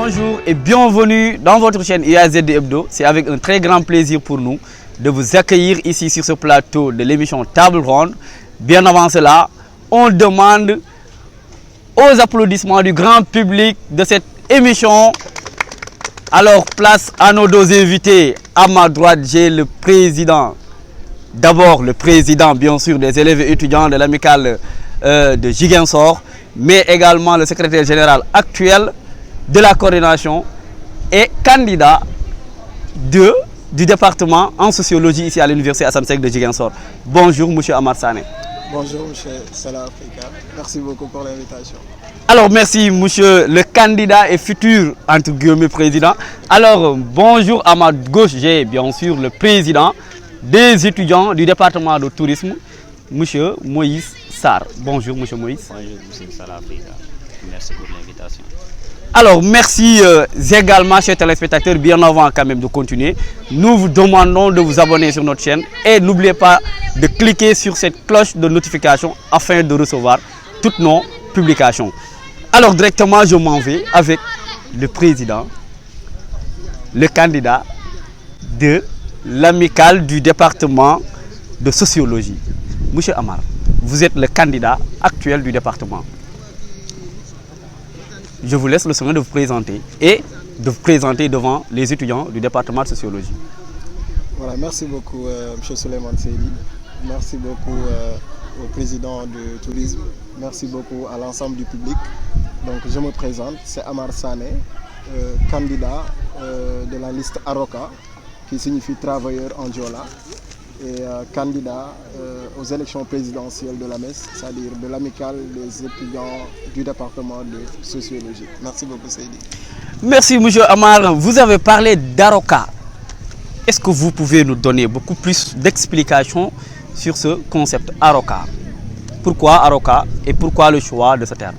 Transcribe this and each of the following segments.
Bonjour et bienvenue dans votre chaîne IAZ Hebdo. C'est avec un très grand plaisir pour nous de vous accueillir ici sur ce plateau de l'émission Table Ronde. Bien avant cela, on demande aux applaudissements du grand public de cette émission. Alors, place à nos deux invités. À ma droite, j'ai le président. D'abord, le président, bien sûr, des élèves et étudiants de l'amicale de Ziguinchor, mais également le secrétaire général actuel de la coordination et candidat du département en sociologie ici à l'université Assane Seck de Ziguinchor. Bonjour, M. Amar Sané. Bonjour, M. Salah Africa. Merci beaucoup pour l'invitation. Alors, merci, monsieur le candidat et futur, entre guillemets, président. Alors, bonjour, à ma gauche, j'ai bien sûr le président des étudiants du département de tourisme, monsieur Moïse Sarr. Bonjour, monsieur Moïse. Bonjour, monsieur Salah Africa. Merci pour l'invitation. Alors, merci également, chers téléspectateurs, bien avant quand même de continuer. Nous vous demandons de vous abonner sur notre chaîne et n'oubliez pas de cliquer sur cette cloche de notification afin de recevoir toutes nos publications. Alors, directement, je m'en vais avec le président, le candidat de l'amicale du département de sociologie. Monsieur Amar, vous êtes le candidat actuel du département. Je vous laisse le soin de vous présenter et de vous présenter devant les étudiants du département de sociologie. Voilà, merci beaucoup, M. Souleymane Seydi. Merci beaucoup au président du tourisme. Merci beaucoup à l'ensemble du public. Donc, je me présente, c'est Amar Sané, candidat de la liste AROCA, qui signifie travailleur en Diola, et candidat aux élections présidentielles de la MES, c'est-à-dire de l'amicale des étudiants du département de sociologie. Merci beaucoup, Seydi. Merci, M. Amar. Vous avez parlé d'AROCA. Est-ce que vous pouvez nous donner beaucoup plus d'explications sur ce concept AROCA? Pourquoi AROCA et pourquoi le choix de ce terme?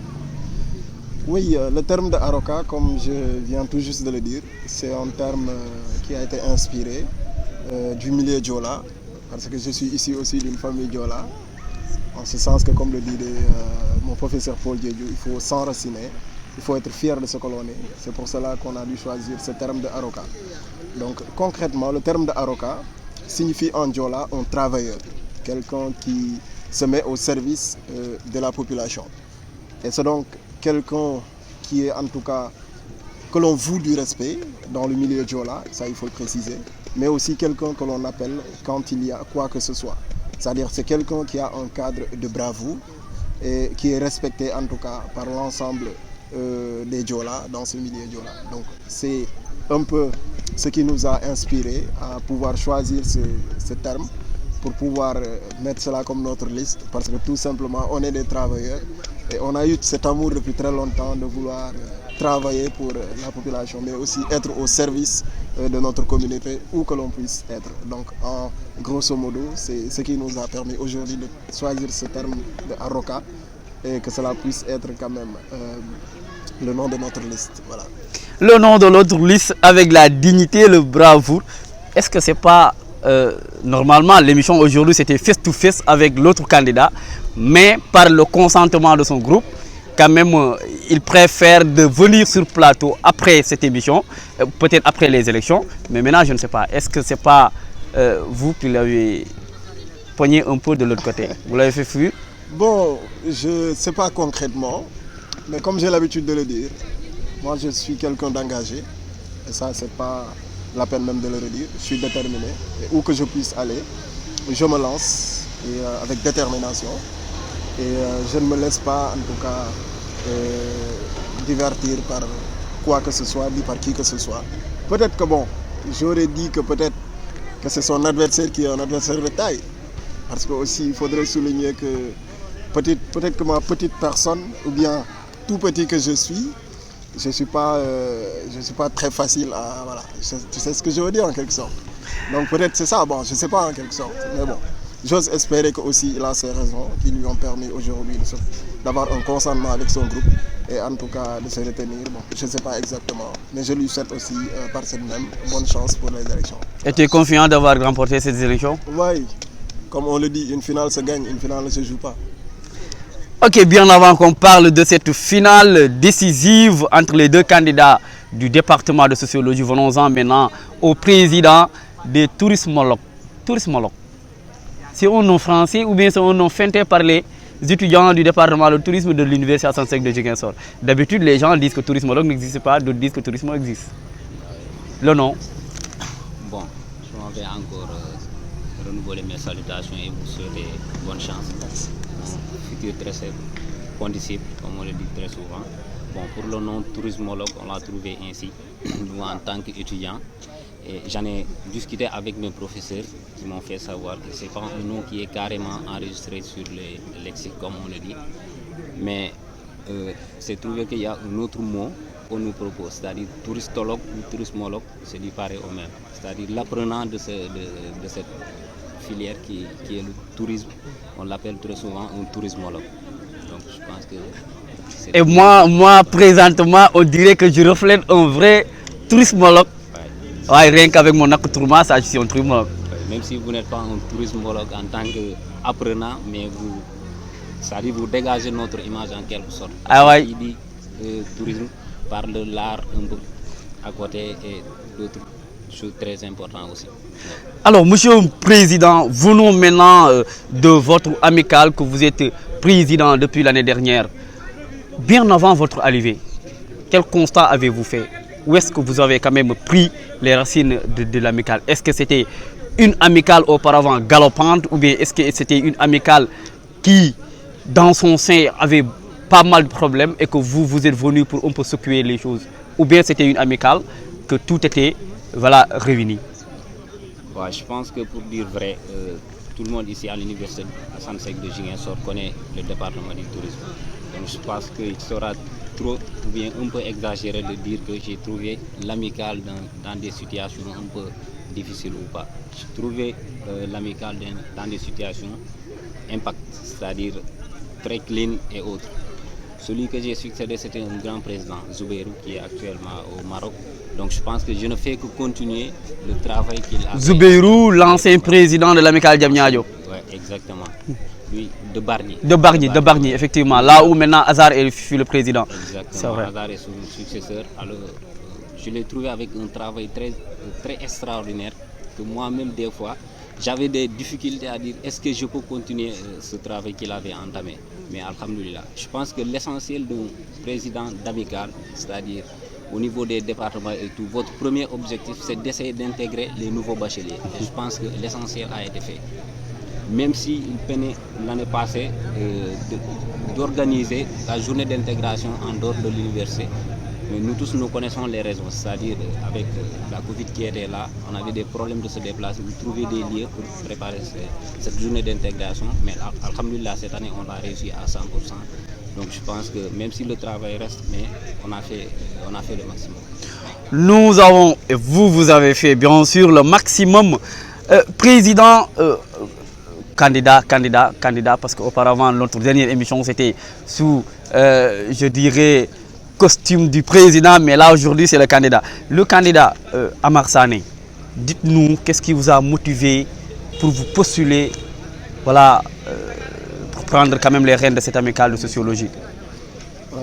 Oui, le terme de AROCA, comme je viens tout juste de le dire, c'est un terme qui a été inspiré du milieu Diola, parce que je suis ici aussi d'une famille Diola, en ce sens que, comme le disait mon professeur Paul Diédiou, il faut s'enraciner, il faut être fier de ce que l'on est. C'est pour cela qu'on a dû choisir ce terme de AROCA. Donc concrètement, le terme de AROCA signifie en Diola un travailleur, quelqu'un qui se met au service de la population. Et c'est donc quelqu'un qui est en tout cas, que l'on voue du respect dans le milieu Diola, ça il faut le préciser, mais aussi quelqu'un que l'on appelle quand il y a quoi que ce soit. C'est-à-dire c'est quelqu'un qui a un cadre de bravoure et qui est respecté en tout cas par l'ensemble des Diola dans ce milieu Diola. Donc c'est un peu ce qui nous a inspiré à pouvoir choisir ce terme pour pouvoir mettre cela comme notre liste, parce que tout simplement on est des travailleurs et on a eu cet amour depuis très longtemps de vouloir travailler pour la population, mais aussi être au service de notre communauté, où que l'on puisse être. Donc, en grosso modo, c'est ce qui nous a permis aujourd'hui de choisir ce terme de AROCA et que cela puisse être quand même le nom de notre liste. Voilà. Le nom de notre liste avec la dignité, le bravoure. Est-ce que c'est pas normalement l'émission aujourd'hui c'était face to face avec l'autre candidat, mais par le consentement de son groupe, quand même, il préfère de venir sur plateau après cette émission, peut-être après les élections. Mais maintenant, je ne sais pas. Est-ce que ce n'est pas vous qui l'avez poigné un peu de l'autre côté? Vous l'avez fait fuir? Bon, je ne sais pas concrètement, mais comme j'ai l'habitude de le dire, moi je suis quelqu'un d'engagé. Et ça, ce n'est pas la peine même de le redire. Je suis déterminé. Et où que je puisse aller, je me lance et, avec détermination. Et je ne me laisse pas, en tout cas, divertir par quoi que ce soit, ni par qui que ce soit. Peut-être que bon, j'aurais dit que peut-être que c'est son adversaire qui est un adversaire de taille. Parce que aussi, il faudrait souligner que peut-être que ma petite personne, ou bien tout petit que je suis, je ne suis pas très facile à... Voilà, tu sais ce que je veux dire en quelque sorte. Donc peut-être c'est ça, bon, je ne sais pas en quelque sorte, mais bon. J'ose espérer qu'aussi il a ses raisons qui lui ont permis aujourd'hui d'avoir un consentement avec son groupe et en tout cas de se retenir. Bon, je ne sais pas exactement, mais je lui souhaite aussi par cette même bonne chance pour les élections. Et tu es confiant d'avoir remporté ces élections? Oui, comme on le dit, une finale se gagne, une finale ne se joue pas. Ok, bien avant qu'on parle de cette finale décisive entre les deux candidats du département de sociologie. Venons-en maintenant au président des tourismologues. Tourismologues. C'est un nom français ou bien c'est un nom feinté par les étudiants du département de tourisme de l'université Assane Seck de Ziguinchor. D'habitude, les gens disent que tourismologue n'existe pas, d'autres disent que tourisme existe. Le nom? Bon, je m'en vais encore renouveler mes salutations et vous souhaiter bonne chance. Mon futur très condisciple, comme on le dit très souvent. Bon, pour le nom tourismologue, on l'a trouvé ainsi, nous en tant qu'étudiants. Et j'en ai discuté avec mes professeurs qui m'ont fait savoir que ce n'est pas un nom qui est carrément enregistré sur les lexiques, comme on le dit. Mais c'est trouvé qu'il y a un autre mot qu'on nous propose, c'est-à-dire touristologue ou tourismologue, c'est lui pareil au même. C'est-à-dire l'apprenant de cette filière qui est le tourisme, on l'appelle très souvent un tourismologue. Donc je pense que... Et moi, présentement, on dirait que je reflète un vrai tourismologue. Ouais, rien qu'avec mon accoutrement, ça, je suis un tourismologue. Même si vous n'êtes pas un tourismologue en tant qu'apprenant, mais c'est-à-dire vous dégagez notre image en quelque sorte. Ah ouais. Il dit tourisme parle de l'art un peu à côté et d'autres choses très importantes aussi. Ouais. Alors, monsieur le président, venons maintenant de votre amicale que vous êtes président depuis l'année dernière. Bien avant votre arrivée, quel constat avez-vous fait? Où est-ce que vous avez quand même pris les racines de l'amicale? Est-ce que c'était une amicale auparavant galopante ou bien est-ce que c'était une amicale qui, dans son sein, avait pas mal de problèmes et que vous êtes venu pour un peu secouer les choses? Ou bien c'était une amicale que tout était réuni? Ouais, je pense que pour dire vrai, tout le monde ici à l'université Assane Seck de Ziguinchor connaît le département du tourisme. Donc je pense qu'il sera trop ou bien un peu exagéré de dire que j'ai trouvé l'amicale dans des situations un peu difficiles ou pas. J'ai trouvé l'amicale dans des situations impact, c'est-à-dire très clean et autres. Celui que j'ai succédé, c'était un grand président, Zoubeirou, qui est actuellement au Maroc. Donc je pense que je ne fais que continuer le travail qu'il a fait. Zoubeirou, l'ancien président de l'amicale Diamniadio. Oui, exactement. Lui, de Bargny. De Bargny, effectivement. Là où maintenant Hazard fut le président. Exactement, Hazard est son successeur. Alors, je l'ai trouvé avec un travail très, très extraordinaire que moi-même, des fois, j'avais des difficultés à dire est-ce que je peux continuer ce travail qu'il avait entamé. Mais alhamdoulilah, je pense que l'essentiel d'un président d'amicale, c'est-à-dire au niveau des départements et tout, votre premier objectif, c'est d'essayer d'intégrer les nouveaux bacheliers. Et je pense que l'essentiel a été fait. Même s'il peinait l'année passée d'organiser la journée d'intégration en dehors de l'université. Mais nous tous, nous connaissons les raisons, c'est-à-dire avec la Covid qui était là, on avait des problèmes de se déplacer, de trouver des lieux pour préparer cette journée d'intégration. Mais alhamdoulilah, cette année, on l'a réussi à 100%. Donc je pense que même si le travail reste, mais on a fait le maximum. Nous avons, et vous avez fait bien sûr le maximum. Président, candidat, parce qu'auparavant, notre dernière émission, c'était sous, je dirais, costume du président, mais là aujourd'hui c'est le candidat. Le candidat Amar Sané, dites-nous qu'est-ce qui vous a motivé pour vous postuler, pour prendre quand même les rênes de cette amicale de sociologie.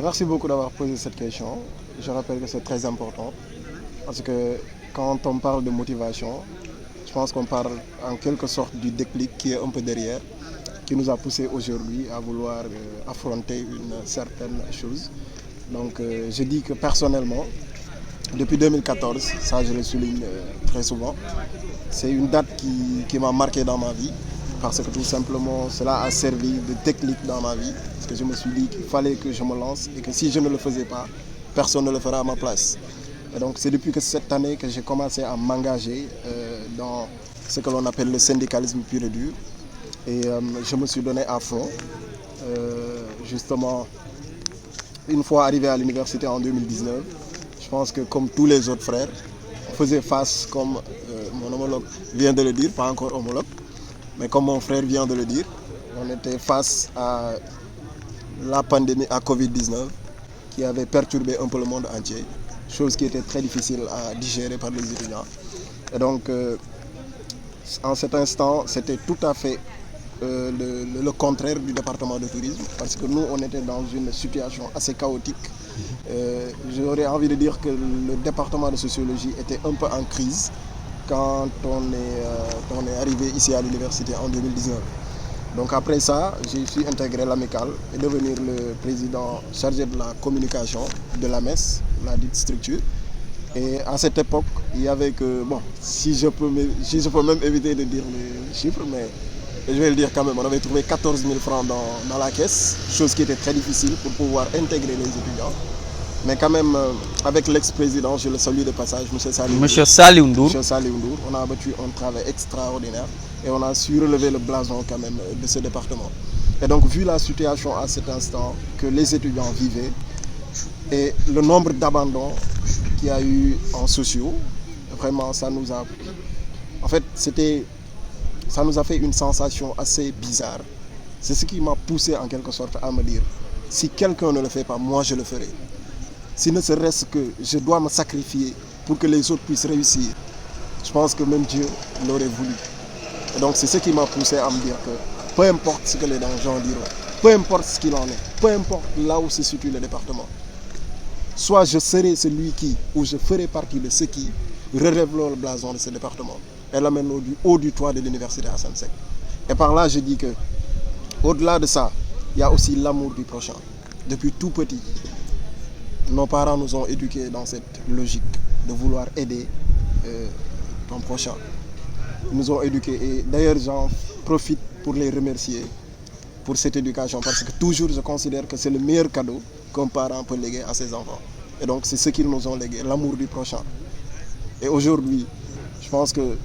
Merci beaucoup d'avoir posé cette question. Je rappelle que c'est très important parce que quand on parle de motivation, je pense qu'on parle en quelque sorte du déclic qui est un peu derrière, qui nous a poussé aujourd'hui à vouloir affronter une certaine chose. Donc je dis que personnellement, depuis 2014, ça je le souligne très souvent, c'est une date qui m'a marqué dans ma vie parce que tout simplement cela a servi de déclic dans ma vie. Parce que je me suis dit qu'il fallait que je me lance et que si je ne le faisais pas, personne ne le fera à ma place. Et donc c'est depuis que cette année que j'ai commencé à m'engager dans ce que l'on appelle le syndicalisme pur et dur. Et je me suis donné à fond, justement. Une fois arrivé à l'université en 2019, je pense que comme tous les autres frères, on faisait face, comme mon homologue vient de le dire, pas encore homologue, mais comme mon frère vient de le dire, on était face à la pandémie à Covid-19 qui avait perturbé un peu le monde entier, chose qui était très difficile à digérer par les étudiants. Et donc, en cet instant, c'était tout à fait le contraire du département de tourisme, parce que nous, on était dans une situation assez chaotique. J'aurais envie de dire que le département de sociologie était un peu en crise quand on est arrivé ici à l'université en 2019. Donc après ça, j'ai su intégrer l'amicale et devenir le président chargé de la communication de la MES, la dite structure. Et à cette époque, il y avait que, bon, si je peux même éviter de dire les chiffres, mais je vais le dire quand même, on avait trouvé 14 000 francs dans la caisse, chose qui était très difficile pour pouvoir intégrer les étudiants. Mais quand même, avec l'ex-président, je le salue de passage, M. Saliou Ndour, on a abattu un travail extraordinaire et on a su relever le blason quand même de ce département. Et donc, vu la situation à cet instant que les étudiants vivaient et le nombre d'abandons qu'il y a eu en sociaux, vraiment, ça nous a... En fait, ça nous a fait une sensation assez bizarre. C'est ce qui m'a poussé en quelque sorte à me dire, si quelqu'un ne le fait pas, moi je le ferai. Si ne serait-ce que je dois me sacrifier pour que les autres puissent réussir, je pense que même Dieu l'aurait voulu. Et donc c'est ce qui m'a poussé à me dire que peu importe ce que les gens diront, peu importe ce qu'il en est, peu importe là où se situe le département, soit je serai celui qui, ou je ferai partie de ceux qui relèvent le blason de ce département et l'amènent au haut du toit de l'université Assane Seck. Et par là, je dis que, au-delà de ça, il y a aussi l'amour du prochain. Depuis tout petit, nos parents nous ont éduqués dans cette logique de vouloir aider ton prochain. Ils nous ont éduqués et d'ailleurs j'en profite pour les remercier pour cette éducation parce que toujours je considère que c'est le meilleur cadeau qu'un parent peut léguer à ses enfants. Et donc c'est ce qu'ils nous ont légué, l'amour du prochain. Et aujourd'hui, je pense que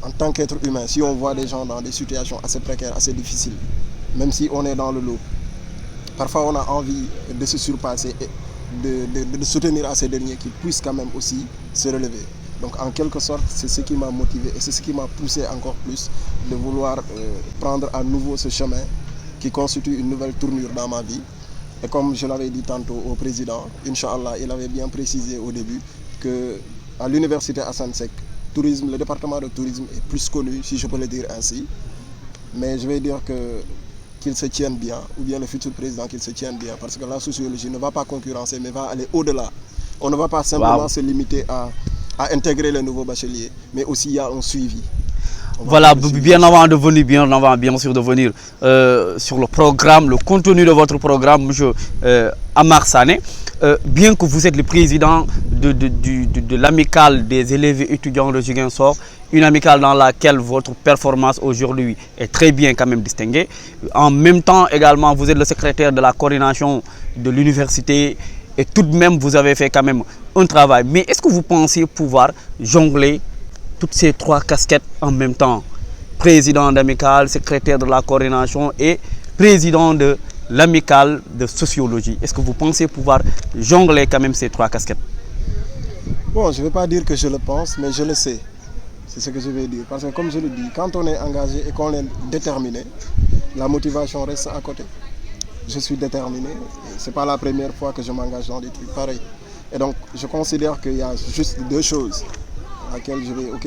en tant qu'être humain, si on voit des gens dans des situations assez précaires, assez difficiles, même si on est dans le lot, parfois on a envie de se surpasser et de soutenir à ces derniers qui puissent quand même aussi se relever. Donc en quelque sorte, c'est ce qui m'a motivé et c'est ce qui m'a poussé encore plus de vouloir prendre à nouveau ce chemin qui constitue une nouvelle tournure dans ma vie. Et comme je l'avais dit tantôt au président, Inch'Allah, il avait bien précisé au début qu'à l'université Assane Seck, le département de tourisme est plus connu, si je peux le dire ainsi. Mais je vais dire qu'il se tienne bien, ou bien le futur président qu'il se tienne bien, parce que la sociologie ne va pas concurrencer, mais va aller au-delà. On ne va pas simplement se limiter à intégrer les nouveaux bacheliers, mais aussi il y a un suivi. Voilà, bien avant de venir, bien sûr de venir sur le programme, le contenu de votre programme, M. Amar Sané, bien que vous êtes le président de l'amicale des élèves et étudiants de Ziguinchor, une amicale dans laquelle votre performance aujourd'hui est très bien quand même distinguée. En même temps également, vous êtes le secrétaire de la coordination de l'université et tout de même vous avez fait quand même un travail. Mais est-ce que vous pensez pouvoir jongler toutes ces trois casquettes en même temps? Président d'amicale, secrétaire de la coordination et président de l'amicale de sociologie. Est-ce que vous pensez pouvoir jongler quand même ces trois casquettes? Bon, je ne vais pas dire que je le pense, mais je le sais. C'est ce que je vais dire. Parce que comme je le dis, quand on est engagé et qu'on est déterminé, la motivation reste à côté. Je suis déterminé. Ce n'est pas la première fois que je m'engage dans des trucs pareils. Et donc, je considère qu'il y a juste deux choses auxquelles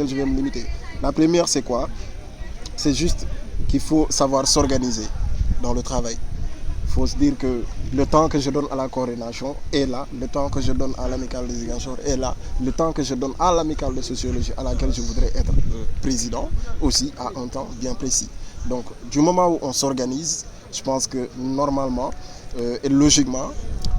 je vais me limiter. La première, c'est quoi? C'est juste qu'il faut savoir s'organiser dans le travail. Il faut se dire que le temps que je donne à la coordination est là, le temps que je donne à l'amicale de Ziguinchor est là, le temps que je donne à l'amicale de sociologie à laquelle je voudrais être président aussi à un temps bien précis. Donc du moment où on s'organise, je pense que normalement et logiquement,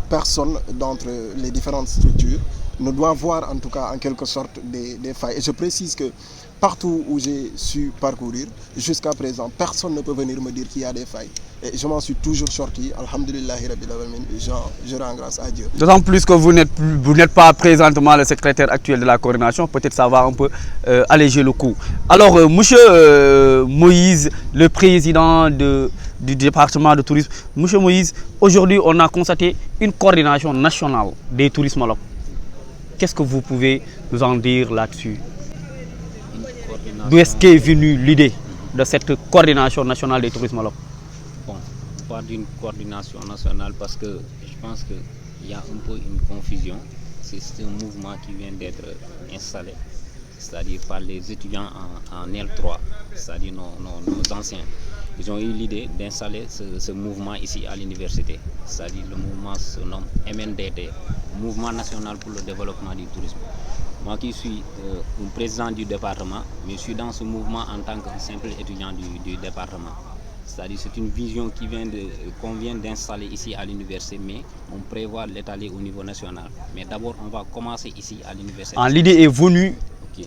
personne d'entre les différentes structures ne doit voir en tout cas en quelque sorte des failles. Et je précise que partout où j'ai su parcourir, jusqu'à présent, personne ne peut venir me dire qu'il y a des failles. Et je m'en suis toujours sorti, alhamdulillahi rabbil alamin, je rends grâce à Dieu. D'autant plus que vous n'êtes pas présentement le secrétaire actuel de la coordination, peut-être ça va un peu alléger le coup. Alors, monsieur Moïse, le président du département de tourisme, monsieur Moïse, aujourd'hui on a constaté une coordination nationale des tourismes locaux. Qu'est-ce que vous pouvez nous en dire là-dessus? D'où est-ce qu'est venue l'idée de cette coordination nationale des tourismes locaux? Bon, pas d'une coordination nationale parce que je pense qu'il y a un peu une confusion. C'est un mouvement qui vient d'être installé, c'est-à-dire par les étudiants en L3, c'est-à-dire nos anciens. ils ont eu l'idée d'installer ce mouvement ici à l'université. C'est-à-dire le mouvement se nomme MNDT, Mouvement National pour le Développement du Tourisme. Moi qui suis un président du département, mais je suis dans ce mouvement en tant que simple étudiant du département. C'est-à-dire c'est une vision qu'on vient d'installer ici à l'université, mais on prévoit l'étaler au niveau national. Mais d'abord, on va commencer ici à l'université. L'idée est venue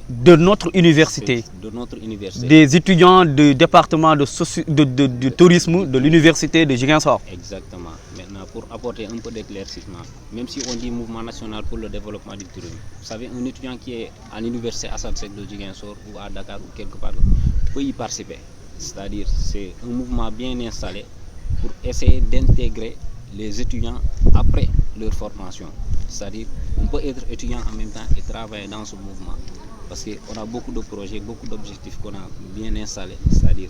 de notre université, de notre université, des étudiants du département de tourisme de l'université de Ziguinchor. Exactement. Maintenant, pour apporter un peu d'éclaircissement, même si on dit mouvement national pour le développement du tourisme, vous savez, un étudiant qui est à l'université Assane Seck de Ziguinchor ou à Dakar ou quelque part peut y participer. C'est-à-dire c'est un mouvement bien installé pour essayer d'intégrer les étudiants après leur formation. C'est-à-dire on peut être étudiant en même temps et travailler dans ce mouvement. Parce qu'on a beaucoup de projets, beaucoup d'objectifs qu'on a bien installés, c'est-à-dire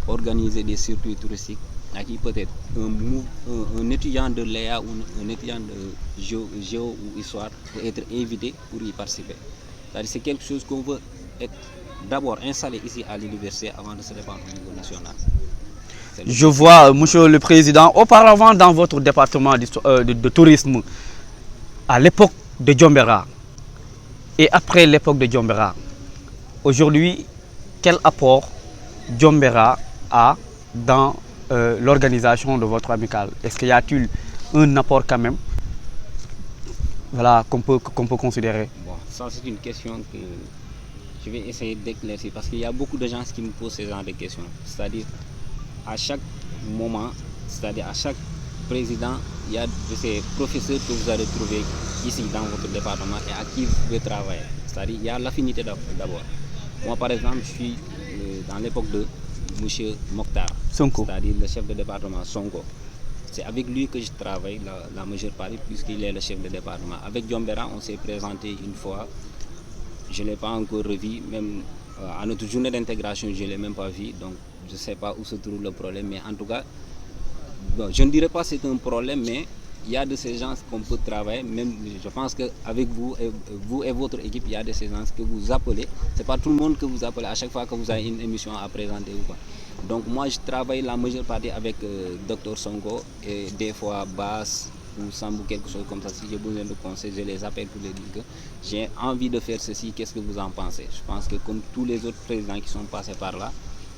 organiser des circuits touristiques à qui peut-être un étudiant de Léa ou un étudiant de géo ou histoire peut être invité pour y participer. C'est-à-dire c'est quelque chose qu'on veut d'abord installer ici à l'université avant de se répandre au niveau national. Je vois, monsieur le président, auparavant dans votre département de tourisme, à l'époque de Djombera, et après l'époque de Djombera, aujourd'hui, quel apport Djombera a dans l'organisation de votre amicale? Est-ce qu'il y a-t-il un apport quand même, voilà, qu'on peut considérer? Bon, ça c'est une question que je vais essayer d'éclaircir parce qu'il y a beaucoup de gens qui me posent ce genre de questions. C'est-à-dire à chaque moment, c'est-à-dire à chaque président, il y a de ces professeurs que vous allez trouver ici dans votre département et à qui vous pouvez travailler. C'est-à-dire il y a l'affinité d'abord. Moi par exemple, je suis dans l'époque de M. Mokhtar, c'est-à-dire le chef de département Sonko. C'est avec lui que je travaille la majeure partie puisqu'il est le chef de département. Avec Djombera, on s'est présenté une fois. Je ne l'ai pas encore revu, même à notre journée d'intégration, je ne l'ai même pas vu. Donc je ne sais pas où se trouve le problème, mais en tout cas, bon, je ne dirais pas que c'est un problème, mais il y a de ces gens qu'on peut travailler. Même, je pense qu'avec vous et votre équipe, il y a de ces gens que vous appelez. Ce n'est pas tout le monde que vous appelez à chaque fois que vous avez une émission à présenter ou pas. Donc moi, je travaille la majeure partie avec Dr Sonko et des fois Bass ou Sambou, quelque chose comme ça. Si j'ai besoin de conseils, je les appelle pour les dire que j'ai envie de faire ceci, qu'est-ce que vous en pensez? Je pense que comme tous les autres présidents qui sont passés par là,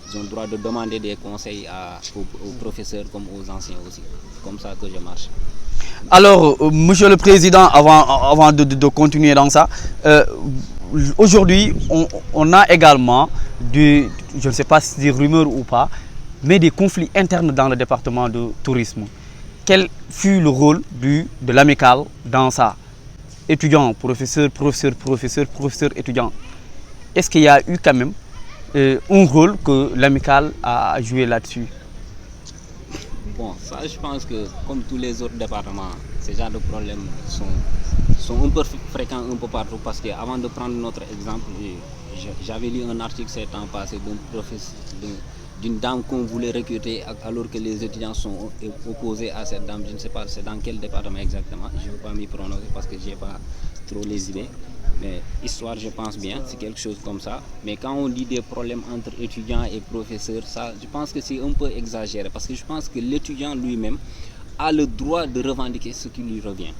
ils ont le droit de demander des conseils aux professeurs comme aux anciens aussi. C'est comme ça que je marche. Alors, monsieur le président, avant de continuer dans ça, aujourd'hui, on a également, je ne sais pas si c'est des rumeurs ou pas, mais des conflits internes dans le département de tourisme. Quel fut le rôle de l'amicale dans ça? Étudiants, professeurs, étudiants. Est-ce qu'il y a eu quand même un rôle que l'amicale a joué là-dessus? Bon, ça je pense que comme tous les autres départements, ces genres de problèmes sont un peu fréquents un peu partout parce qu'avant de prendre notre exemple, j'avais lu un article ces temps passé d'une dame qu'on voulait recruter alors que les étudiants sont opposés à cette dame. Je ne sais pas c'est dans quel département exactement, je ne veux pas m'y prononcer parce que je n'ai pas trop les idées. Mais histoire, je pense bien, c'est quelque chose comme ça. Mais quand on dit des problèmes entre étudiants et professeurs, ça, je pense que c'est un peu exagéré. Parce que je pense que l'étudiant lui-même a le droit de revendiquer ce qui lui revient.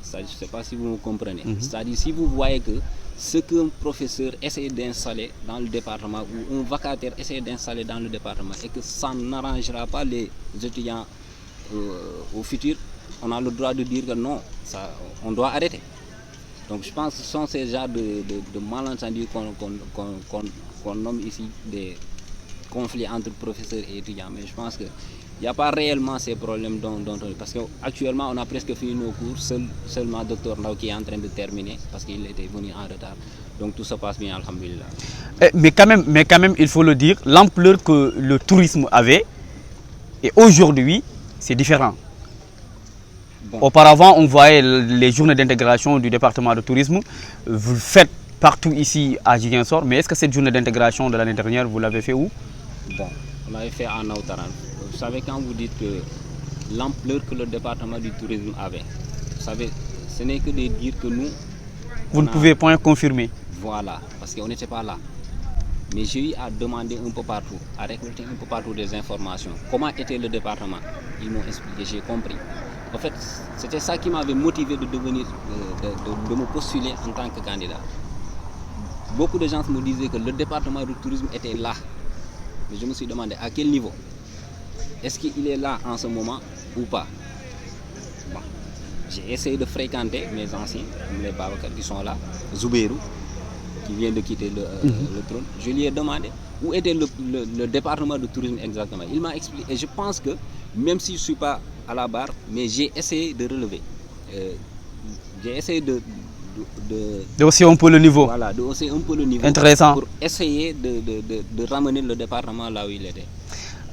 Je ne sais pas si vous me comprenez. C'est-à-dire, si vous voyez que ce qu'un professeur essaie d'installer dans le département ou un vacataire essaie d'installer dans le département et que ça n'arrangera pas les étudiants au futur, on a le droit de dire que non, ça, on doit arrêter. Donc je pense que ce sont ces genres de malentendus qu'on nomme ici des conflits entre professeurs et étudiants. Mais je pense qu'il n'y a pas réellement ces problèmes parce qu'actuellement on a presque fini nos cours, seulement Dr Ndao qui est en train de terminer parce qu'il était venu en retard. Donc tout se passe bien, alhamdoulilah. Mais quand même, il faut le dire, l'ampleur que le tourisme avait, et aujourd'hui, c'est différent. Bon. Auparavant, on voyait les journées d'intégration du département de tourisme. Vous le faites partout ici à Ziguinchor, mais est-ce que cette journée d'intégration de l'année dernière, vous l'avez fait où? Bon, on l'avait fait en Aoutaran. Vous savez, quand vous dites que l'ampleur que le département du tourisme avait, vous savez, ce n'est que de dire que nous... Vous ne pouvez point confirmer. Voilà, parce qu'on n'était pas là. Mais j'ai eu à demander un peu partout, à récolter un peu partout des informations. Comment était le département? Ils m'ont expliqué, j'ai compris. En fait, c'était ça qui m'avait motivé de devenir, de me postuler en tant que candidat. Beaucoup de gens me disaient que le département du tourisme était là. Mais je me suis demandé à quel niveau? Est-ce qu'il est là en ce moment ou pas? Bon, j'ai essayé de fréquenter mes anciens, les Babacar qui sont là, Zouberou, qui vient de quitter le trône. Je lui ai demandé où était le département de tourisme exactement. Il m'a expliqué. Et je pense que, même si je ne suis pas à la barre, mais j'ai essayé de relever. J'ai essayé de hausser un peu le niveau. Voilà, de hausser un peu le niveau. Intéressant. Pour essayer de ramener le département là où il était.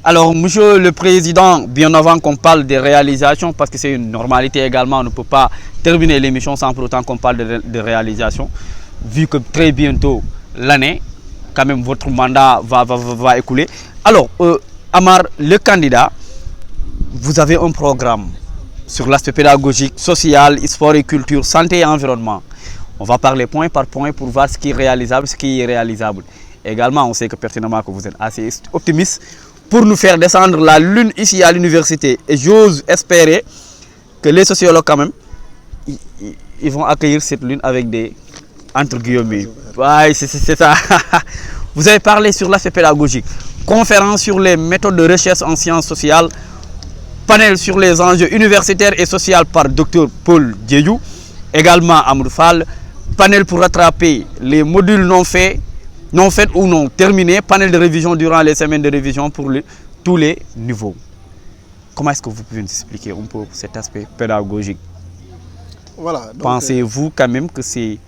Alors, monsieur le président, bien avant qu'on parle des réalisations, parce que c'est une normalité également, on ne peut pas terminer l'émission sans pour autant qu'on parle de réalisations, vu que très bientôt l'année, quand même votre mandat va écouler. Alors, Amar, le candidat, vous avez un programme sur l'aspect pédagogique, social, sport et culture, santé et environnement. On va parler point par point pour voir ce qui est réalisable, ce qui est irréalisable. Également, on sait que pertinemment que vous êtes assez optimiste pour nous faire descendre la lune ici à l'université. Et j'ose espérer que les sociologues quand même, ils vont accueillir cette lune avec des entre guillemets. Ouais, c'est ça. Vous avez parlé sur l'aspect pédagogique. Conférence sur les méthodes de recherche en sciences sociales. Panel sur les enjeux universitaires et sociaux par Dr Paul Diédiou. Également Amadou Fall. Panel pour rattraper les modules non faits ou non terminés. Panel de révision durant les semaines de révision pour tous les niveaux. Comment est-ce que vous pouvez nous expliquer un peu cet aspect pédagogique? Voilà. Pensez-vous quand même que c'est...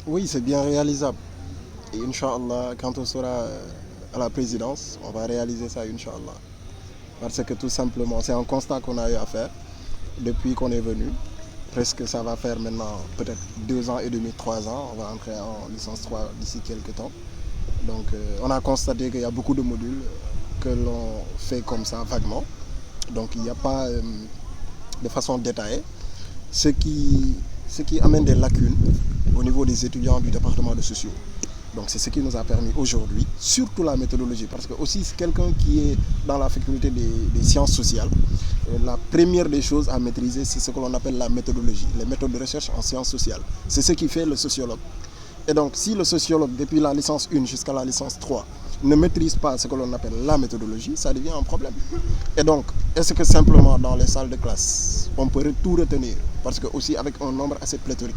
Oui, c'est bien réalisable. Et Inch'Allah, quand on sera à la présidence, on va réaliser ça, Inch'Allah. Parce que tout simplement, c'est un constat qu'on a eu à faire depuis qu'on est venu. Presque ça va faire maintenant peut-être 2 ans et demi, 3 ans. On va entrer en licence 3 d'ici quelques temps. Donc on a constaté qu'il y a beaucoup de modules que l'on fait comme ça vaguement. Donc il n'y a pas de façon détaillée. Ce qui amène des lacunes au niveau des étudiants du département de sociaux. Donc c'est ce qui nous a permis aujourd'hui, surtout la méthodologie, parce que aussi quelqu'un qui est dans la faculté des sciences sociales, la première des choses à maîtriser, c'est ce que l'on appelle la méthodologie, les méthodes de recherche en sciences sociales. C'est ce qui fait le sociologue. Et donc si le sociologue, depuis la licence 1 jusqu'à la licence 3, ne maîtrise pas ce que l'on appelle la méthodologie, ça devient un problème. Et donc, est-ce que simplement dans les salles de classe, on peut tout retenir? Parce que aussi avec un nombre assez pléthorique,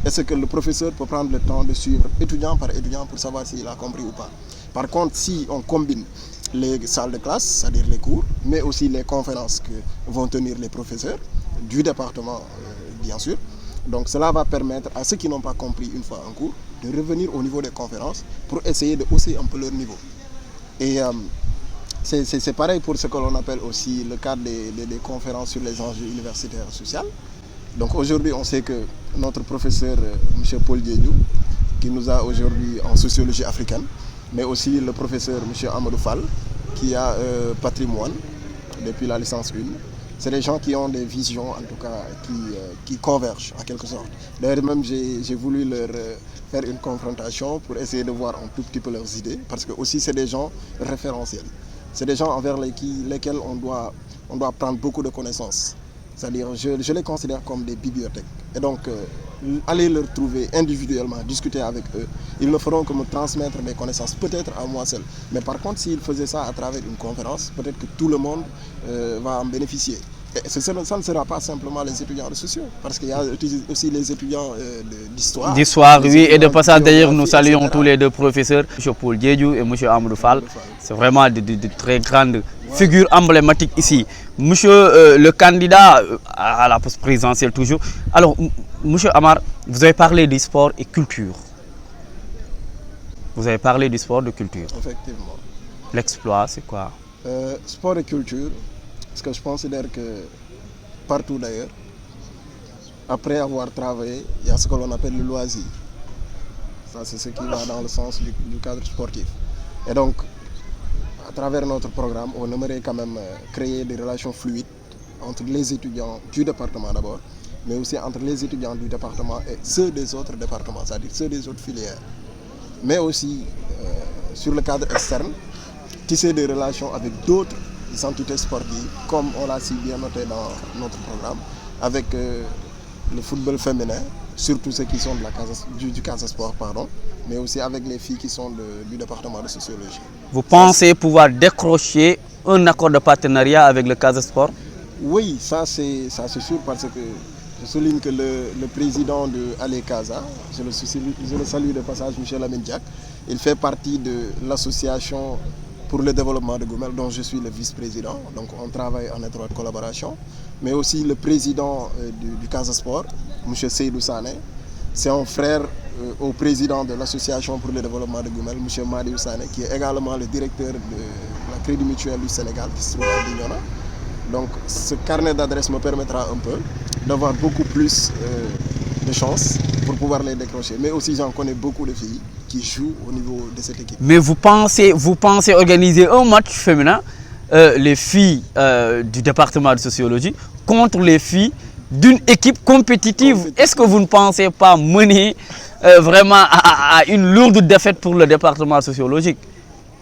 est-ce que le professeur peut prendre le temps de suivre étudiant par étudiant pour savoir s'il a compris ou pas? Par contre, si on combine les salles de classe, c'est-à-dire les cours, mais aussi les conférences que vont tenir les professeurs du département, bien sûr, donc cela va permettre à ceux qui n'ont pas compris une fois un cours de revenir au niveau des conférences pour essayer de hausser un peu leur niveau. Et c'est pareil pour ce que l'on appelle aussi le cadre des conférences sur les enjeux universitaires et sociaux. Donc aujourd'hui, on sait que notre professeur, M. Paul Diédiou, qui nous a aujourd'hui en sociologie africaine, mais aussi le professeur M. Amadou Fall, qui a patrimoine depuis la licence 1, c'est des gens qui ont des visions, en tout cas, qui convergent en quelque sorte. D'ailleurs, même j'ai voulu leur faire une confrontation pour essayer de voir un tout petit peu leurs idées, parce que aussi c'est des gens référentiels. C'est des gens envers lesquels on doit prendre beaucoup de connaissances. C'est-à-dire, je les considère comme des bibliothèques. Et donc, aller leur trouver individuellement, discuter avec eux, ils ne feront que me transmettre des connaissances, peut-être à moi seul. Mais par contre, s'ils faisaient ça à travers une conférence, peut-être que tout le monde va en bénéficier. Et ça ne sera pas simplement les étudiants de sociaux, parce qu'il y a aussi les étudiants d'histoire. D'histoire, oui, et de passage d'ailleurs, nous saluons tous les deux professeurs, M. Paul Diédiou et M. Amadou Fall. C'est vraiment de très grandes figures emblématiques ici. Monsieur le candidat à la poste présidentielle toujours. Alors, Monsieur Amar, vous avez parlé du sport et culture. Vous avez parlé du sport et de culture. Effectivement. L'exploit, c'est quoi? Sport et culture, parce que je considère que partout d'ailleurs, après avoir travaillé, il y a ce que l'on appelle le loisir. Ça, c'est ce qui va dans le sens du cadre sportif. Et donc, à travers notre programme, on aimerait quand même créer des relations fluides entre les étudiants du département d'abord, mais aussi entre les étudiants du département et ceux des autres départements, c'est-à-dire ceux des autres filières. mais aussi sur le cadre externe, tisser des relations avec d'autres entités sportives, comme on l'a si bien noté dans notre programme, avec le football féminin, surtout ceux qui sont de du Casa Sport, pardon, mais aussi avec les filles qui sont du département de sociologie. Vous pensez pouvoir décrocher un accord de partenariat avec le Casa Sport? Oui, ça c'est sûr, parce que je souligne que le président de Allez Casa, je le salue de passage, Michel Amendiak, il fait partie de l'association pour le développement de Goumel, dont je suis le vice-président. Donc on travaille en étroite collaboration. Mais aussi le président du Casa Sport, M. Seydou Sané, c'est un frère au président de l'association pour le développement de Goumel, M. Madi Sané, qui est également le directeur de la Crédit Mutuel du Sénégal, qui se trouve à Bignona. Donc ce carnet d'adresse me permettra un peu d'avoir beaucoup plus de chances pour pouvoir les décrocher. Mais aussi j'en connais beaucoup de filles qui jouent au niveau de cette équipe. Mais vous pensez organiser un match féminin, les filles du département de sociologie, contre les filles d'une équipe compétitive? Est-ce que vous ne pensez pas mener vraiment à une lourde défaite pour le département sociologique?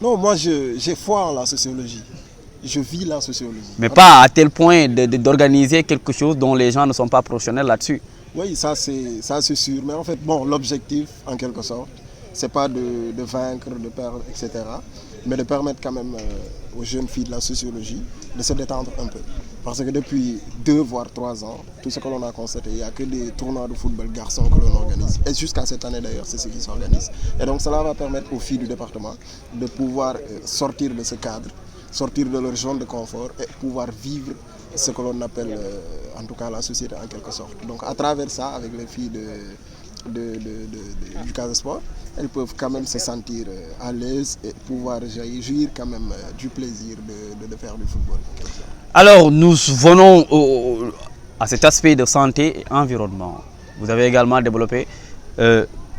Non, moi j'ai foi en la sociologie. Je vis la sociologie. Mais pas à tel point d'organiser quelque chose dont les gens ne sont pas professionnels là-dessus. Oui, ça c'est sûr. Mais en fait, bon, l'objectif, en quelque sorte, c'est pas de vaincre, de perdre, etc. Mais de permettre quand même aux jeunes filles de la sociologie de se détendre un peu. Parce que depuis 2 voire 3 ans, tout ce que l'on a constaté, il n'y a que des tournois de football garçons que l'on organise. Et jusqu'à cette année d'ailleurs, c'est ce qui s'organise. Et donc cela va permettre aux filles du département de pouvoir sortir de ce cadre, sortir de leur zone de confort et pouvoir vivre ce que l'on appelle en tout cas la société en quelque sorte. Donc à travers ça, avec les filles du Casa Sport, elles peuvent quand même se sentir à l'aise et pouvoir jouir quand même du plaisir de faire du football. Alors nous venons à cet aspect de santé et environnement. Vous avez également développé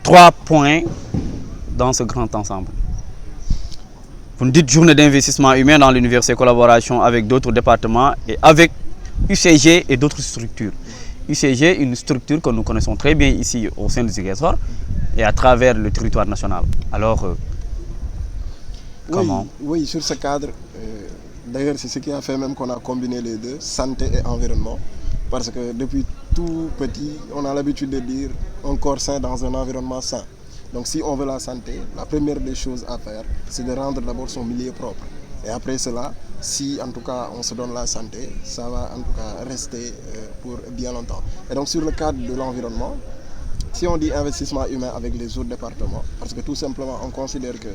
3 points dans ce grand ensemble. Vous nous dites journée d'investissement humain dans l'université, collaboration avec d'autres départements et avec UCG et d'autres structures. UCG, une structure que nous connaissons très bien ici au sein du Ziguinchor et à travers le territoire national. Alors, comment? Oui, sur ce cadre, d'ailleurs c'est ce qui a fait même qu'on a combiné les deux, santé et environnement. Parce que depuis tout petit, on a l'habitude de dire un corps sain dans un environnement sain. Donc si on veut la santé, la première des choses à faire, c'est de rendre d'abord son milieu propre. Et après cela, si en tout cas on se donne la santé, ça va en tout cas rester pour bien longtemps. Et donc sur le cadre de l'environnement, si on dit investissement humain avec les autres départements, parce que tout simplement on considère que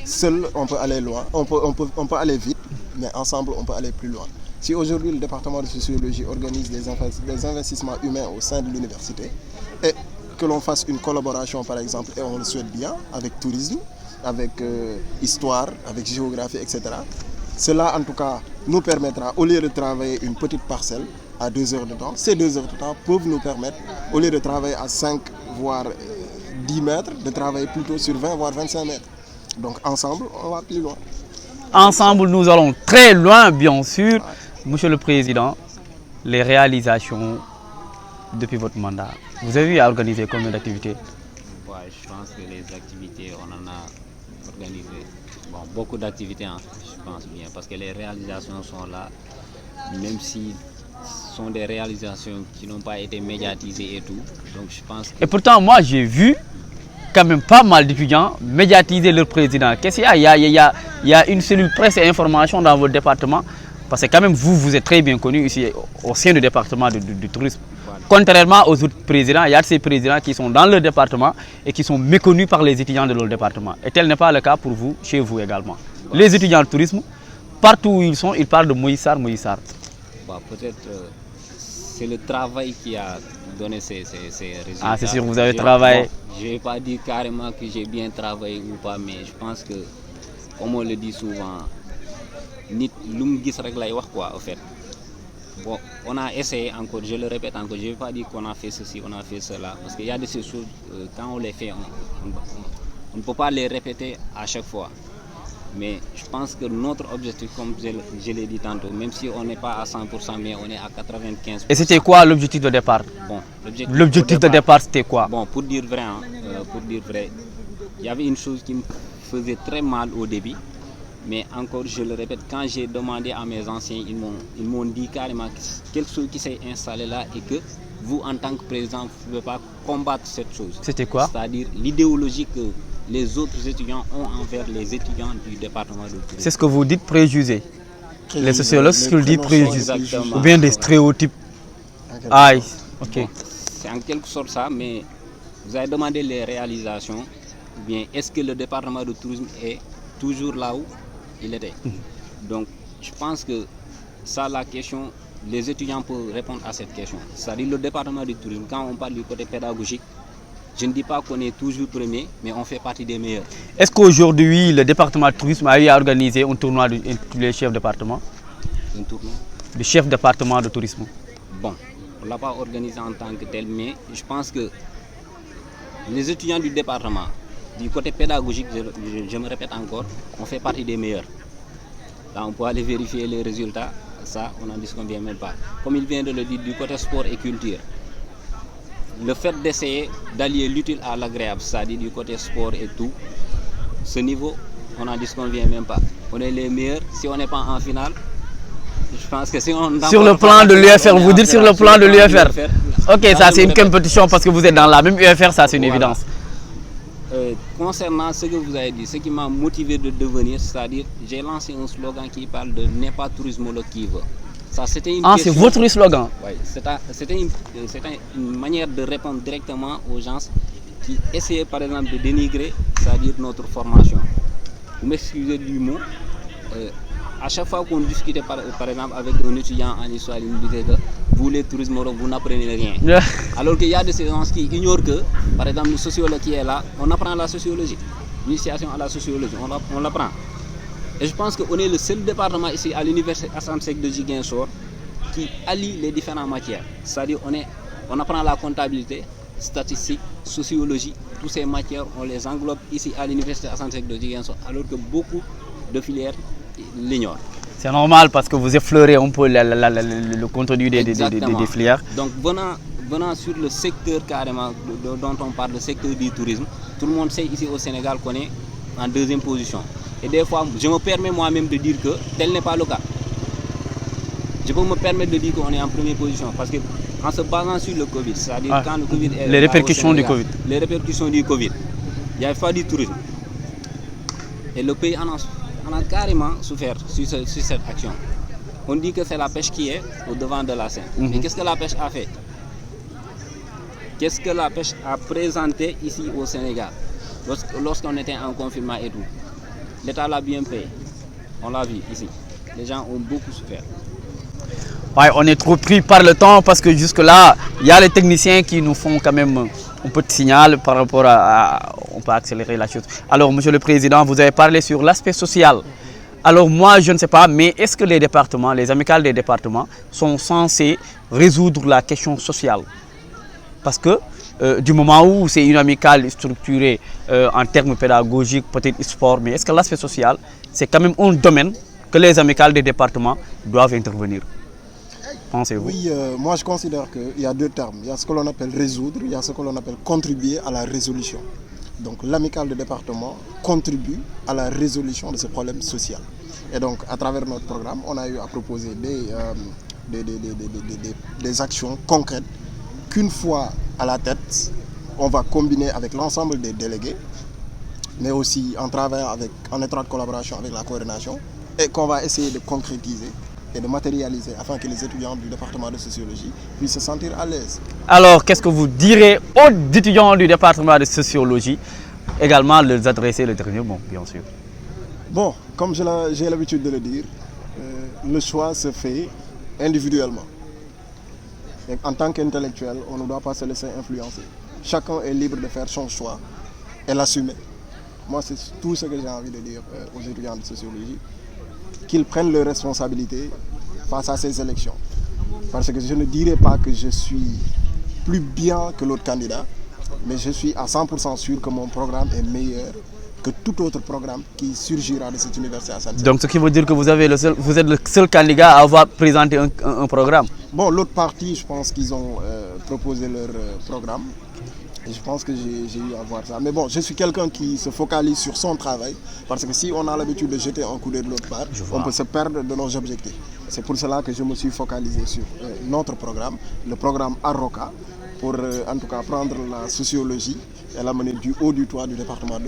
seul on peut aller loin, on peut aller vite, mais ensemble on peut aller plus loin. Si aujourd'hui le département de sociologie organise des investissements humains au sein de l'université, et que l'on fasse une collaboration par exemple, et on le souhaite bien, avec tourisme, avec histoire, avec géographie, etc. Cela en tout cas nous permettra, au lieu de travailler une petite parcelle à 2 heures de temps, ces 2 heures de temps peuvent nous permettre, au lieu de travailler à 5 voire 10 mètres, de travailler plutôt sur 20 voire 25 mètres. Donc ensemble, on va plus loin. Ensemble, nous allons très loin, bien sûr. Ouais. Monsieur le Président, les réalisations depuis votre mandat, vous avez eu à organiser combien d'activités? Ouais, je pense que les activités, on en a organisé beaucoup d'activités, hein, je pense bien, parce que les réalisations sont là, même si ce sont des réalisations qui n'ont pas été médiatisées et tout. Donc je pense que... Et pourtant, moi, j'ai vu quand même pas mal d'étudiants médiatiser leur président. Qu'est-ce qu'il y a? Il y a une cellule presse et information dans votre département. Parce que quand même, vous êtes très bien connu ici au sein du département du tourisme. Voilà. Contrairement aux autres présidents, il y a ces présidents qui sont dans leur département et qui sont méconnus par les étudiants de leur département. Et tel n'est pas le cas pour vous, chez vous également. Voilà. Les étudiants de tourisme, partout où ils sont, ils parlent de Moïse Sarr. Peut-être c'est le travail qui a donné ces résultats. Ah, c'est sûr, vous avez travaillé. Je ne vais pas dire carrément que j'ai bien travaillé ou pas, mais je pense que, comme on le dit souvent, en fait. Bon, on a essayé encore, je le répète encore, je ne vais pas dire qu'on a fait ceci, on a fait cela, parce qu'il y a de ces choses, quand on les fait, on ne peut pas les répéter à chaque fois. Mais je pense que notre objectif, comme je l'ai dit tantôt, même si on n'est pas à 100%, mais on est à 95%. Et c'était quoi l'objectif de départ? Bon, l'objectif de départ, c'était quoi? Bon, pour dire vrai, il y avait une chose qui me faisait très mal au début. Mais encore, je le répète, quand j'ai demandé à mes anciens, ils m'ont dit carrément quelque chose qui s'est installé là et que vous, en tant que président, vous ne pouvez pas combattre cette chose. C'était quoi? C'est-à-dire l'idéologie que les autres étudiants ont envers les étudiants du département de tourisme. C'est ce que vous dites, préjugés. Les sociologues, ce qu'ils disent, préjugés. Exactement. Ou bien des stéréotypes. Aïe, ok. Bon, c'est en quelque sorte ça, mais vous avez demandé les réalisations. Ou bien est-ce que le département de tourisme est toujours là où il était? Donc, je pense que ça, la question, les étudiants peuvent répondre à cette question. C'est-à-dire le département du tourisme, quand on parle du côté pédagogique, je ne dis pas qu'on est toujours premier, mais on fait partie des meilleurs. Est-ce qu'aujourd'hui, le département de tourisme a eu à organiser un tournoi de tous les chefs de département? Un tournoi? Le chef de département de tourisme. Bon, on ne l'a pas organisé en tant que tel, mais je pense que les étudiants du département, du côté pédagogique, je me répète encore, on fait partie des meilleurs. Là, on peut aller vérifier les résultats, ça, on n'en disconvient même pas. Comme il vient de le dire, du côté sport et culture, le fait d'essayer d'allier l'utile à l'agréable, c'est-à-dire du côté sport et tout, ce niveau, on n'en disconvient même pas. On est les meilleurs, si on n'est pas en finale, je pense que si on... Sur le plan de l'UFR, vous dites sur le plan de l'UFR. Ok, ça c'est une compétition parce que vous êtes dans la même UFR, ça c'est une évidence. Concernant ce que vous avez dit, ce qui m'a motivé de devenir, c'est-à-dire j'ai lancé un slogan qui parle de n'est pas tourismologue qui veut. Ça, c'était une c'est votre slogan? Oui, c'était une manière de répondre directement aux gens qui essayaient par exemple de dénigrer, c'est-à-dire notre formation. Vous m'excusez du mot, à chaque fois qu'on discutait par exemple avec un étudiant en histoire, il me disait que vous les tourismologues, vous n'apprenez rien. Alors qu'il y a des gens qui ignorent que, par exemple, le sociologue qui est là, on apprend la sociologie, l'initiation à la sociologie, on l'apprend. Et je pense qu'on est le seul département ici à l'université Assane Seck de Ziguinchor qui allie les différentes matières. C'est-à-dire on apprend la comptabilité, statistique, sociologie, toutes ces matières, on les englobe ici à l'université Assane Seck de Ziguinchor, alors que beaucoup de filières l'ignorent. C'est normal parce que vous effleurez un peu le contenu des filières. Donc venant sur le secteur carrément dont on parle, le secteur du tourisme, tout le monde sait ici au Sénégal qu'on est en deuxième position. Et des fois, je me permets moi-même de dire que tel n'est pas le cas. Je peux me permettre de dire qu'on est en première position parce qu'en se basant sur le Covid, c'est-à-dire quand le Covid est les répercussions du Covid. Les répercussions du Covid, il n'y avait pas du tourisme. Et le pays en a carrément souffert sur cette action. On dit que c'est la pêche qui est au devant de la scène. Mais qu'est-ce que la pêche a fait? Qu'est-ce que la pêche a présenté ici au Sénégal lorsqu'on était en confinement et tout? L'État l'a bien payé. On l'a vu ici. Les gens ont beaucoup souffert. Ouais, on est trop pris par le temps parce que jusque-là, il y a les techniciens qui nous font quand même un peu de signal par rapport à... On peut accélérer la chose. Alors, Monsieur le Président, vous avez parlé sur l'aspect social. Alors moi, je ne sais pas, mais est-ce que les départements, les amicales des départements sont censés résoudre la question sociale? Parce que du moment où c'est une amicale structurée en termes pédagogiques, peut-être sport, mais est-ce que l'aspect social, c'est quand même un domaine que les amicales des départements doivent intervenir? Pensez-vous? Oui, moi je considère qu'il y a deux termes. Il y a ce que l'on appelle résoudre, il y a ce que l'on appelle contribuer à la résolution. Donc l'amicale des départements contribue à la résolution de ce problème social. Et donc à travers notre programme, on a eu à proposer des actions concrètes qu'une fois à la tête, on va combiner avec l'ensemble des délégués, mais aussi en travaillant en étroite collaboration avec la coordination, et qu'on va essayer de concrétiser et de matérialiser afin que les étudiants du département de sociologie puissent se sentir à l'aise. Alors, qu'est-ce que vous direz aux étudiants du département de sociologie? Également, leur adresser le dernier mot, bien sûr. Bon, comme j'ai l'habitude de le dire, le choix se fait individuellement. Et en tant qu'intellectuel, on ne doit pas se laisser influencer. Chacun est libre de faire son choix et l'assumer. Moi, c'est tout ce que j'ai envie de dire aux étudiants de sociologie, qu'ils prennent leurs responsabilités face à ces élections. Parce que je ne dirais pas que je suis plus bien que l'autre candidat, mais je suis à 100% sûr que mon programme est meilleur que tout autre programme qui surgira de cette université à Assane Seck. Donc ce qui veut dire que vous êtes le seul candidat à avoir présenté un programme? Bon, l'autre partie, je pense qu'ils ont proposé leur programme. Et je pense que j'ai eu à voir ça. Mais bon, je suis quelqu'un qui se focalise sur son travail, parce que si on a l'habitude de jeter un coup d'œil de l'autre part, on peut se perdre de nos objectifs. C'est pour cela que je me suis focalisé sur notre programme, le programme Arroka, pour en tout cas prendre la sociologie et l'amener du haut du toit du département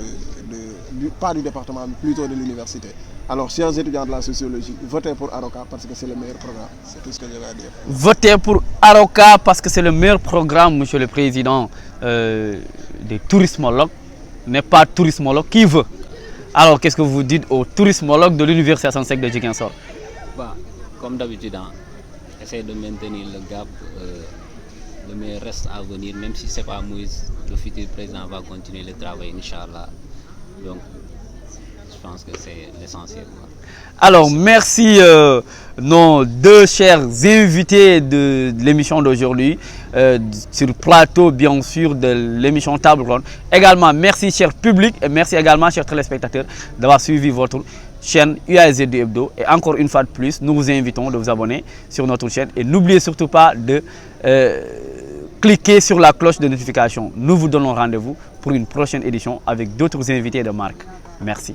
pas du département, mais plutôt de l'université. Alors, chers étudiants de la sociologie, votez pour Arroka parce que c'est le meilleur programme. C'est tout ce que je vais dire. Votez pour Arroka parce que c'est le meilleur programme, monsieur le président des tourismologues. N'est pas tourismologue, qui veut? Alors, qu'est-ce que vous dites aux tourismologues de l'université Assane Seck de Ziguinchor? Bah, comme d'habitude, essayer de maintenir le gap. Le meilleur reste à venir, même si ce n'est pas Moïse, le futur président va continuer le travail, Inch'Allah. Donc, je pense que c'est l'essentiel. Alors, merci nos deux chers invités de l'émission d'aujourd'hui, sur le plateau, bien sûr, de l'émission Table Ronde. Également, merci, cher public, et merci également, chers téléspectateurs, d'avoir suivi votre chaîne UAZD Hebdo. Et encore une fois de plus, nous vous invitons de vous abonner sur notre chaîne. Et n'oubliez surtout pas de cliquer sur la cloche de notification. Nous vous donnons rendez-vous pour une prochaine édition avec d'autres invités de marque. Merci.